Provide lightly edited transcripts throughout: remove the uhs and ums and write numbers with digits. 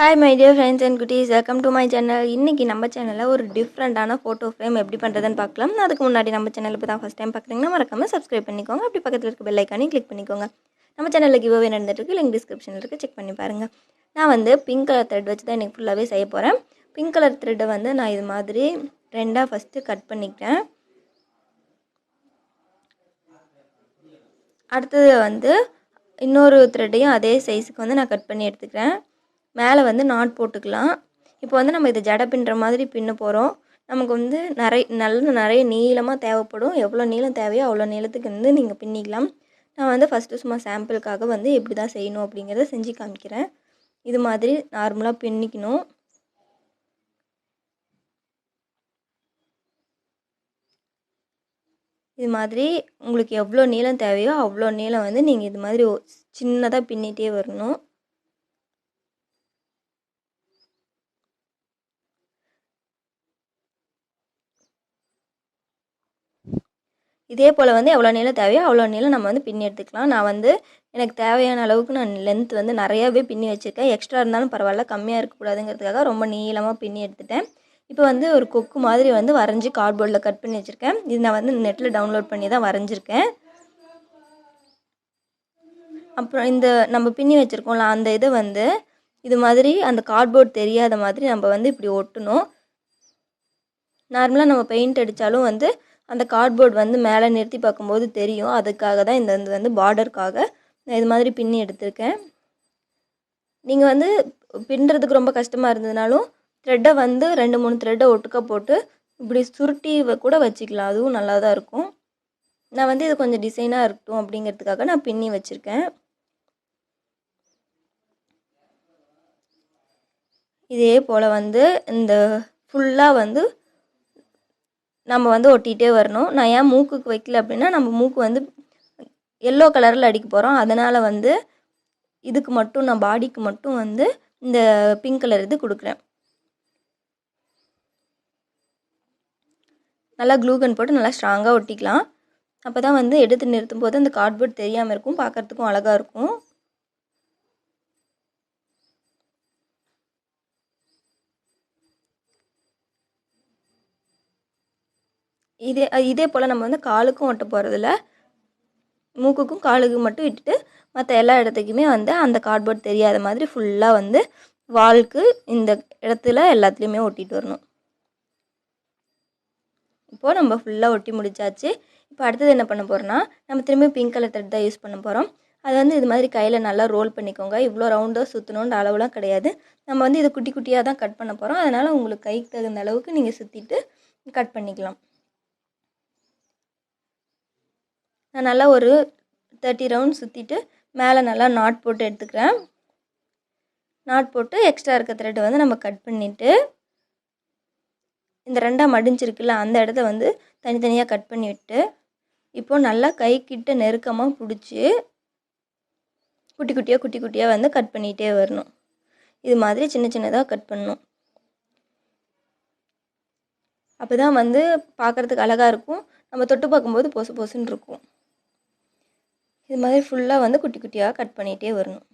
Hi my dear friends and goodies, welcome to my channel. இன்னைக்கு நம்ம சேனல்ல ஒரு டிஃபரண்டான போட்டோ ஃப்ரேம் எப்படி பண்றதுன்னு பார்க்கலாம். அதுக்கு முன்னாடி நம்ம சேனலை இப்போ தான் ஃபர்ஸ்ட் டைம் பார்க்குறீங்கன்னா மறக்காம சப்ஸ்கிரைப் பண்ணிக்கோங்க. அப்படி பக்கத்துல இருக்க பெல் ஐகானையும் கிளிக் பண்ணிக்கோங்க. நம்ம சேனல்ல கிவ் அவே நடந்துட்டு இருக்கு, லிங்க் டிஸ்கிரிப்ஷன்ல இருக்கு, செக் பண்ணி பாருங்க. நான் வந்து பிங்க் கலர் த்ரெட் வச்சு தான் இன்னைக்கு ஃபுல்லாவே செய்ய போறேன். பிங்க் கலர் த்ரெட்டை வந்து நான் இது மாதிரி ரெண்டா ஃபர்ஸ்ட் கட் பண்ணிக்கிறேன். அடுத்தது வந்து இன்னொரு த்ரெட்டையும் அதே சைஸுக்கு வந்து நான் கட் பண்ணி எடுத்துக்கிறேன். மேலே வந்து நாட் போட்டுக்கலாம். இப்போ வந்து நம்ம இதை ஜடை பின்னுற மாதிரி பின்ன போகிறோம். நமக்கு வந்து நிறைய நீளமாக தேவைப்படும். எவ்வளோ நீளம் தேவையோ அவ்வளோ நீளத்துக்கு வந்து நீங்கள் பின்னிக்கலாம். நான் வந்து ஃபஸ்ட்டு சும்மா சாம்பிளுக்காக வந்து எப்படி தான் செய்யணும் அப்படிங்கிறத செஞ்சு காமிக்கிறேன். இது மாதிரி நார்மலாக பின்னிக்கணும். இது மாதிரி உங்களுக்கு எவ்வளோ நீளம் தேவையோ அவ்வளோ நீளம் வந்து நீங்கள் இது மாதிரி சின்னதாக பின்னிட்டே வரணும். இதே போல் வந்து எவ்வளோ நீளம் தேவையோ அவ்வளோ நீளம் நம்ம வந்து பின்னி எடுத்துக்கலாம். நான் வந்து எனக்கு தேவையான அளவுக்கு நான் லென்த் வந்து நிறையாவே பின்னி வச்சுருக்கேன். எக்ஸ்ட்ரா இருந்தாலும் பரவாயில்ல, கம்மியாக இருக்கக்கூடாதுங்கிறதுக்காக ரொம்ப நீளமாக பின்னி எடுத்துட்டேன். இப்போ வந்து ஒரு கொக்கு மாதிரி வந்து வரைஞ்சி கார்ட்போர்டில் கட் பண்ணி வச்சுருக்கேன். இது நான் வந்து நெட்டில் டவுன்லோட் பண்ணி தான் வரைஞ்சிருக்கேன். அப்புறம் இந்த நம்ம பின்னி வச்சுருக்கோம்ல அந்த இதை வந்து இது மாதிரி அந்த கார்ட்போர்ட் தெரியாத மாதிரி நம்ம வந்து இப்படி ஒட்டணும். நார்மலாக நம்ம பெயிண்ட் அடித்தாலும் வந்து அந்த கார்ட்போர்ட் வந்து மேலே நிறுத்தி பார்க்கும்போது தெரியும். அதுக்காக தான் இந்த வந்து பார்டருக்காக நான் இது மாதிரி பின்னி எடுத்திருக்கேன். நீங்கள் வந்து பின்னுறதுக்கு ரொம்ப கஷ்டமாக இருந்ததுனாலும் த்ரெட்டை வந்து 2-3 த்ரெட்டை ஒட்டுக்க போட்டு இப்படி சுருட்டி கூட வச்சுக்கலாம். அதுவும் நல்லா தான் இருக்கும். நான் வந்து இது கொஞ்சம் டிசைனாக இருக்கட்டும் அப்படிங்கிறதுக்காக நான் பின்னி வச்சுருக்கேன். இதே போல் வந்து இந்த ஃபுல்லாக வந்து நம்ம வந்து ஒட்டிகிட்டே வரணும். நான் ஏன் மூக்குக்கு வைக்கல அப்படின்னா நம்ம மூக்கு வந்து எல்லோ கலரில் அடிக்க போகிறோம். அதனால் வந்து இதுக்கு மட்டும் நான் பாடிக்கு மட்டும் வந்து இந்த பிங்க் கலர் இது கொடுக்குறேன். நல்லா க்ளூகன் போட்டு நல்லா ஸ்ட்ராங்காக ஒட்டிக்கலாம். அப்போ தான் வந்து எடுத்து நிறுத்தும் போது அந்த கார்ட்போர்ட் தெரியாமல் இருக்கும், பார்க்குறதுக்கும் அழகாக இருக்கும். இதே போல் நம்ம வந்து காலுக்கும் ஒட்ட போகிறதில்ல, மூக்குக்கும் காலுக்கும் மட்டும் விட்டுட்டு மற்ற எல்லா இடத்துக்குமே வந்து அந்த கார்ட்போர்ட் தெரியாத மாதிரி ஃபுல்லாக வந்து வால்க்கு இந்த இடத்துல எல்லாத்துலேயுமே ஒட்டிட்டு வரணும். இப்போது நம்ம ஃபுல்லாக ஒட்டி முடிச்சாச்சு. இப்போ அடுத்தது என்ன பண்ண போகிறோன்னா நம்ம திரும்பி பிங்க் கலர் த்ரெட் தான் யூஸ் பண்ண போகிறோம். அது வந்து இது மாதிரி கையில் நல்லா ரோல் பண்ணிக்கோங்க. இவ்வளோ ரவுண்டாக சுற்றணுன்ற அளவுலாம் கிடையாது. நம்ம வந்து இது குட்டி குட்டியாக தான் கட் பண்ண போகிறோம். அதனால் உங்களுக்கு கைக்கு தகுந்த அளவுக்கு நீங்கள் சுற்றிட்டு கட் பண்ணிக்கலாம். நான் நல்லா ஒரு 30 ரவுண்ட் சுற்றிட்டு மேலே நல்லா நாட் போட்டு எடுத்துக்கிறேன். நாட் போட்டு எக்ஸ்ட்ரா இருக்க த்ரெட்டை வந்து நம்ம கட் பண்ணிவிட்டு இந்த ரெண்டாக மடிஞ்சிருக்குல்ல அந்த இடத்த வந்து தனித்தனியாக கட் பண்ணி விட்டு இப்போது நல்லா கைக்கிட்ட நெருக்கமாக பிடிச்சி குட்டி குட்டியாக வந்து கட் பண்ணிகிட்டே வரணும். இது மாதிரி சின்ன சின்னதாக கட் பண்ணணும். அப்போ தான் வந்து பார்க்குறதுக்கு அழகாக இருக்கும். நம்ம தொட்டு பார்க்கும்போது பொசு பொசுன்னு இருக்கும். இது மாதிரி ஃபுல்லாக வந்து குட்டி குட்டியாக கட் பண்ணிகிட்டே வரணும்.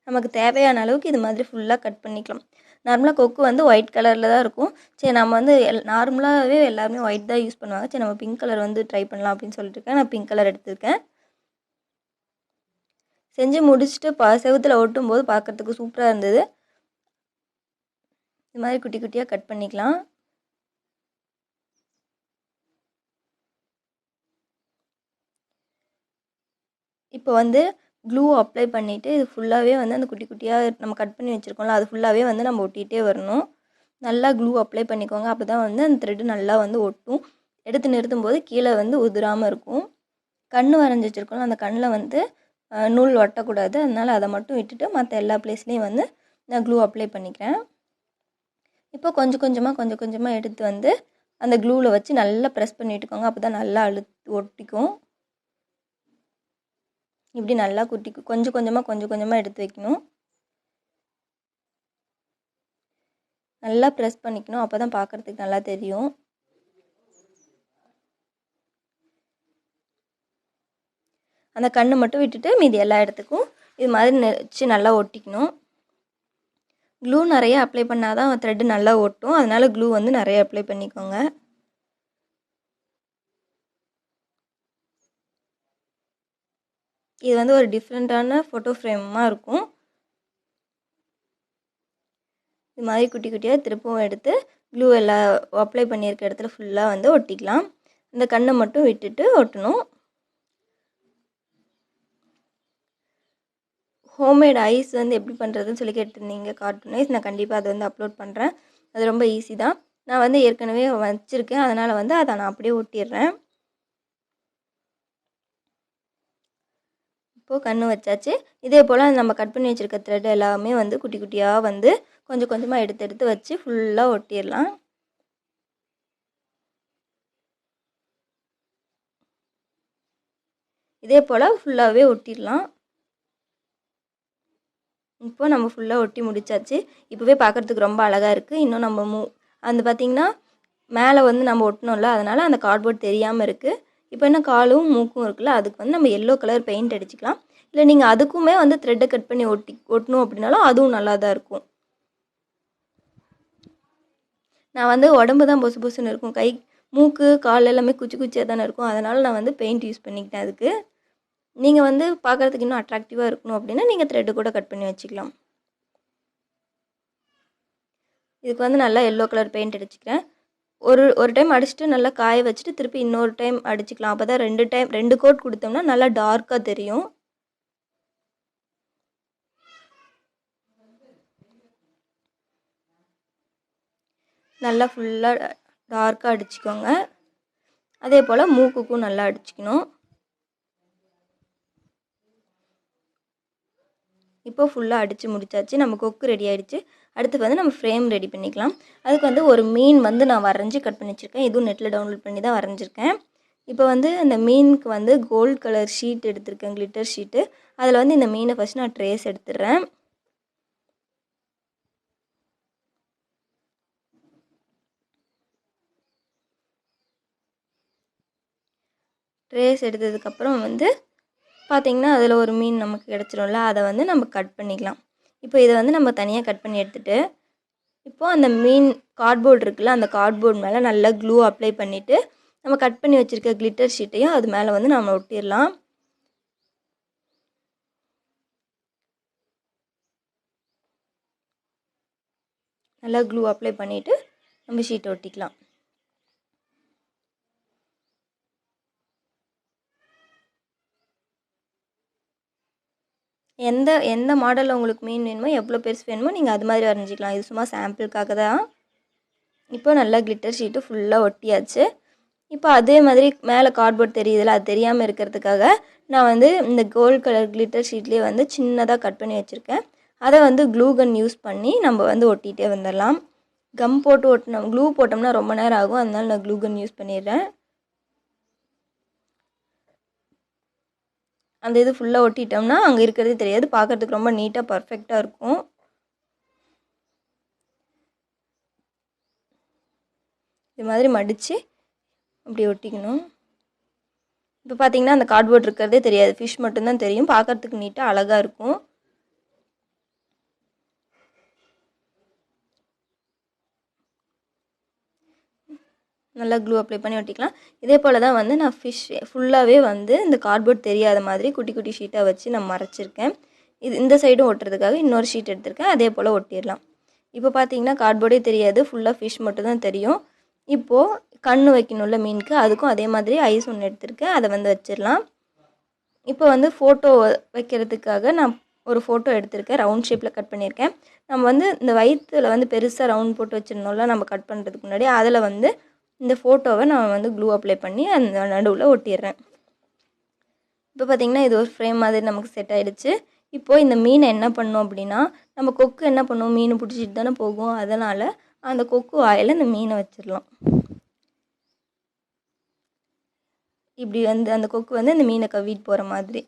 நமக்கு தேவையான அளவுக்கு இது மாதிரி ஃபுல்லாக கட் பண்ணிக்கலாம். நார்மலாக கொக்கு வந்து ஒயிட் கலரில் தான் இருக்கும். சரி நம்ம வந்து நார்மலாகவே எல்லாருமே ஒயிட் தான் யூஸ் பண்ணுவாங்க. சரி நம்ம பிங்க் கலர் வந்து ட்ரை பண்ணலாம் அப்படின்னு சொல்லிட்டு இருக்கேன். நான் பிங்க் கலர் எடுத்திருக்கேன். செஞ்சு முடிச்சுட்டு செவுத்தில் ஒட்டும் போது பார்க்குறதுக்கு சூப்பராக இருந்தது. இது மாதிரி குட்டி குட்டியாக கட் பண்ணிக்கலாம். இப்போ வந்து க்ளூ அப்ளை பண்ணிவிட்டு இது ஃபுல்லாகவே வந்து அந்த குட்டி குட்டியாக நம்ம கட் பண்ணி வச்சுருக்கோம்ல அது ஃபுல்லாகவே வந்து நம்ம ஒட்டிகிட்டே வரணும். நல்லா க்ளூ அப்ளை பண்ணிக்கோங்க. அப்போ தான் வந்து அந்த த்ரெட்டு நல்லா வந்து ஒட்டும். எடுத்து நிறுத்தும் போது கீழே வந்து உதிராமல் இருக்கும். கண் வரைஞ்சி வச்சுருக்கோம்ல அந்த கண்ணில் வந்து நூல் ஒட்டக்கூடாது. அதனால் அதை மட்டும் விட்டுட்டு மற்ற எல்லா பிளேஸ்லேயும் வந்து நான் க்ளூ அப்ளை பண்ணிக்கிறேன். இப்போ கொஞ்சம் கொஞ்சமாக எடுத்து வந்து அந்த க்ளூவில் வச்சு நல்லா ப்ரெஸ் பண்ணிட்டுக்கோங்க. அப்போ தான் நல்லா ஒட்டிக்கும். இப்படி நல்லா கொஞ்சம் கொஞ்சமாக எடுத்து வைக்கணும். நல்லா ப்ரெஸ் பண்ணிக்கணும். அப்போ தான் பார்க்குறதுக்கு நல்லா தெரியும். அந்த கண்ணை மட்டும் விட்டுட்டு மீதி எல்லா இடத்துக்கும் இது மாதிரி வச்சு நல்லா ஒட்டிக்கணும். க்ளூ நிறைய அப்ளை பண்ணால் தான் த்ரெட்டு நல்லா ஒட்டும். அதனால் க்ளூ வந்து நிறைய அப்ளை பண்ணிக்கோங்க. இது வந்து ஒரு டிஃப்ரெண்ட்டான ஃபோட்டோ ஃப்ரேமாக இருக்கும். இது மாதிரி குட்டி குட்டியாக திருப்பவும் எடுத்து க்ளூ எல்லாம் அப்ளை பண்ணியிருக்க இடத்துல ஃபுல்லாக வந்து ஒட்டிக்கலாம். இந்த கண்ணை மட்டும் விட்டுட்டு ஒட்டணும். ஹோம்மேட் ஐஸ் வந்து எப்படி பண்ணுறதுன்னு சொல்லி கேட்டிருந்தீங்க கார்ட்டூன் ஐஸ். நான் கண்டிப்பாக அதை வந்து அப்லோட் பண்ணுறேன். அது ரொம்ப ஈஸி தான். நான் வந்து ஏற்கனவே வச்சுருக்கேன். அதனால் வந்து அதை நான் அப்படியே ஒட்டிடுறேன். இப்போது கண்ணு வச்சாச்சு. இதே போல் நம்ம கட் பண்ணி வச்சுருக்க த்ரெட் எல்லாமே வந்து குட்டி குட்டியாக வந்து கொஞ்சம் கொஞ்சமாக எடுத்து எடுத்து வச்சு ஃபுல்லாக ஒட்டிடலாம். இதே போல் ஃபுல்லாகவே ஒட்டிடலாம். இப்போ நம்ம ஃபுல்லாக ஒட்டி முடிச்சாச்சு. இப்போவே பார்க்குறதுக்கு ரொம்ப அழகாக இருக்குது. இன்னும் நம்ம அந்த பார்த்திங்கன்னா மேலே வந்து நம்ம ஒட்டணும்ல, அதனால் அந்த கார்ட்போர்ட் தெரியாமல் இருக்குது. இப்போ என்ன காலும் மூக்கும் இருக்குல்ல, அதுக்கு வந்து நம்ம எல்லோ கலர் பெயிண்ட் அடிச்சுக்கலாம். இல்லை நீங்கள் அதுக்குமே வந்து த்ரெட்டை கட் பண்ணி ஒட்டணும் அப்படின்னாலும் அதுவும் நல்லா தான் இருக்கும். நான் வந்து உடம்பு தான் பொசு பொசுன்னு இருக்கும். கை மூக்கு கால் எல்லாமே குச்சி குச்சியாக தானே இருக்கும். அதனால் நான் வந்து பெயிண்ட் யூஸ் பண்ணிக்கிட்டேன் அதுக்கு. நீங்கள் வந்து பார்க்குறதுக்கு இன்னும் அட்ராக்டிவாக இருக்கணும் அப்படின்னா நீங்கள் த்ரெட்டு கூட கட் பண்ணி வச்சுக்கலாம். இதுக்கு வந்து நல்லா எல்லோ கலர் பெயிண்ட் அடிச்சுக்கிறேன். ஒரு டைம் அடிச்சுட்டு நல்லா காய வச்சுட்டு திருப்பி இன்னொரு டைம் அடிச்சுக்கலாம். அப்போ தான் 2 கோட் கொடுத்தோம்னா நல்லா டார்க்காக தெரியும். நல்லா ஃபுல்லாக டார்க்காக அடிச்சுக்கோங்க. அதே போல் மூக்குக்கும் நல்லா அடிச்சுக்கணும். இப்போ ஃபுல்லாக அடித்து முடிச்சாச்சு. நம்ம கொக்கு ரெடி ஆகிடுச்சு. அடுத்து வந்து நம்ம ஃப்ரேம் ரெடி பண்ணிக்கலாம். அதுக்கு வந்து ஒரு மீன் வந்து நான் வரைஞ்சி கட் பண்ணி வச்சுருக்கேன். இதுவும் நெட்டில் டவுன்லோட் பண்ணி தான் வரைஞ்சிருக்கேன். இப்போ வந்து அந்த மீனுக்கு வந்து கோல்டு கலர் ஷீட் எடுத்திருக்கேன், கிளிட்டர் ஷீட்டு. அதில் வந்து இந்த மீனை ஃபஸ்ட் நான் ட்ரேஸ் எடுத்துடுறேன். ட்ரேஸ் எடுத்ததுக்கப்புறம் வந்து பார்த்திங்கன்னா அதில் ஒரு மீன் நமக்கு கிடச்சிரும்ல, அதை வந்து நம்ம கட் பண்ணிக்கலாம். இப்போ இதை வந்து நம்ம தனியாக கட் பண்ணி எடுத்துகிட்டு இப்போது அந்த மீன் கார்ட்போர்ட் இருக்குல்ல, அந்த கார்ட்போர்ட் மேலே நல்லா க்ளூ அப்ளை பண்ணிவிட்டு நம்ம கட் பண்ணி வச்சுருக்க கிளிட்டர் ஷீட்டையும் அது மேலே வந்து நம்ம ஒட்டிடலாம். நல்லா க்ளூ அப்ளை பண்ணிவிட்டு நம்ம ஷீட்டை ஒட்டிக்கலாம். எந்த மாடலில் உங்களுக்கு மீன் வேணுமோ, எவ்வளோ பெருசு வேணுமோ நீங்கள் அது மாதிரி வரைஞ்சிக்கலாம். இது சும்மா சாம்பிளுக்காக தான். இப்போ நல்லா கிளிட்டர் ஷீட்டு ஃபுல்லாக ஒட்டியாச்சு. இப்போ அதே மாதிரி மேலே கார்ட்போர்ட் தெரியுதுல்ல, அது தெரியாமல் இருக்கிறதுக்காக நான் வந்து இந்த கோல்டு கலர் கிளிட்டர் ஷீட்லேயே வந்து சின்னதாக கட் பண்ணி வச்சுருக்கேன். அதை வந்து க்ளூ கன் யூஸ் பண்ணி நம்ம வந்து ஒட்டிகிட்டே வந்துடலாம். கம் போட்டு ஒட்டினோம், க்ளூ போட்டோம்னா ரொம்ப நேரம் ஆகும். அதனால நான் க்ளூ கன் யூஸ் பண்ணிடுறேன். அந்த இது ஃபுல்லாக ஒட்டிட்டோம்னா அங்கே இருக்கிறதே தெரியாது. பார்க்குறதுக்கு ரொம்ப நீட்டாக பர்ஃபெக்டாக இருக்கும். இது மாதிரி மடித்து அப்படி ஒட்டிக்கணும். இப்போ பார்த்திங்கன்னா அந்த கார்ட்போர்ட் இருக்கிறதே தெரியாது, ஃபிஷ் மட்டும்தான் தெரியும். பார்க்குறதுக்கு நீட்டாக அழகாக இருக்கும். நல்லா க்ளூ அப்ளை பண்ணி ஒட்டிக்கலாம். இதே போல் தான் வந்து நான் ஃபிஷ் ஃபுல்லாகவே வந்து இந்த கார்ட்போர்ட் தெரியாத மாதிரி குட்டி குட்டி ஷீட்டாக வச்சு நான் மறைச்சிருக்கேன். இந்த சைடும் ஒட்டுறதுக்காக இன்னொரு ஷீட் எடுத்திருக்கேன். அதே போல் ஒட்டிடலாம். இப்போ பார்த்திங்கன்னா கார்ட்போர்டே தெரியாது, ஃபுல்லாக ஃபிஷ் மட்டும்தான் தெரியும். இப்போது கண் வைக்கணும்ல மீனுக்கு, அதுக்கும் அதே மாதிரி ஐஸ் ஒன்று எடுத்திருக்கேன். அதை வந்து வச்சிடலாம். இப்போ வந்து ஃபோட்டோ வைக்கிறதுக்காக நான் ஒரு ஃபோட்டோ எடுத்திருக்கேன். ரவுண்ட் ஷேப்பில் கட் பண்ணியிருக்கேன். நம்ம வந்து இந்த வயிற்றில் வந்து பெருசாக ரவுண்ட் போட்டு வச்சிருந்தோம்ல நம்ம கட் பண்ணுறதுக்கு முன்னாடி, அதில் வந்து இந்த ஃபோட்டோவை நான் வந்து க்ளூ அப்ளை பண்ணி அந்த நடுவில் ஒட்டிடுறேன். இப்போ பார்த்திங்கன்னா இது ஒரு ஃப்ரேம் மாதிரி நமக்கு செட் ஆகிடுச்சு. இப்போது இந்த மீனை என்ன பண்ணோம் அப்படின்னா, நம்ம கொக்கு என்ன பண்ணுவோம், மீன் பிடிச்சிட்டு தானே போகும். அதனால் அந்த கொக்கு வாயில் இந்த மீனை வச்சிடலாம். இப்படி வந்து அந்த கொக்கு வந்து இந்த மீனை கவ்விட்டு போகிற மாதிரி.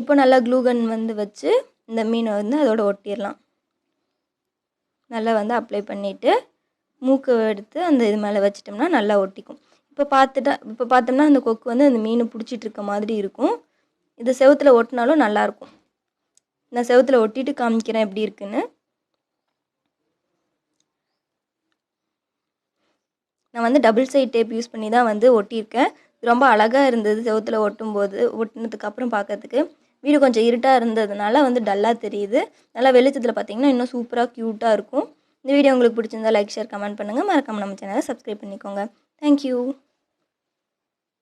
இப்போ நல்லா க்ளூகன் வந்து வச்சு இந்த மீனை வந்து அதோட ஒட்டிடலாம். நல்லா வந்து அப்ளை பண்ணிவிட்டு மூக்கை எடுத்து அந்த இது மேலே வச்சிட்டோம்னா நல்லா ஒட்டிக்கும். இப்போ பார்த்தோம்னா அந்த கொக்கு வந்து அந்த மீனை பிடிச்சிட்டு இருக்க மாதிரி இருக்கும். இது செவுத்தில் ஒட்டினாலும் நல்லாயிருக்கும். நான் செவுத்துல ஒட்டிட்டு காமிக்கிறேன் எப்படி இருக்குன்னு. நான் வந்து டபுள் சைட் டேப் யூஸ் பண்ணி தான் வந்து ஒட்டியிருக்கேன். ரொம்ப அழகாக இருந்தது செவுத்துல ஒட்டினதுக்கப்புறம் பார்க்கறதுக்கு. வீடு கொஞ்சம் இருட்டாக இருந்ததுனால வந்து டல்லாக தெரியுது. நல்லா வெளிச்சத்தில் பார்த்தீங்கன்னா இன்னும் சூப்பராக க்யூட்டாக இருக்கும். இந்த வீடியோ உங்களுக்கு பிடிச்சிருந்தா லைக், ஷேர், கமெண்ட் பண்ணுங்கள். மறக்காமல் நம்ம சேனலை சப்ஸ்கிரைப் பண்ணிக்கோங்க. தேங்க்யூ.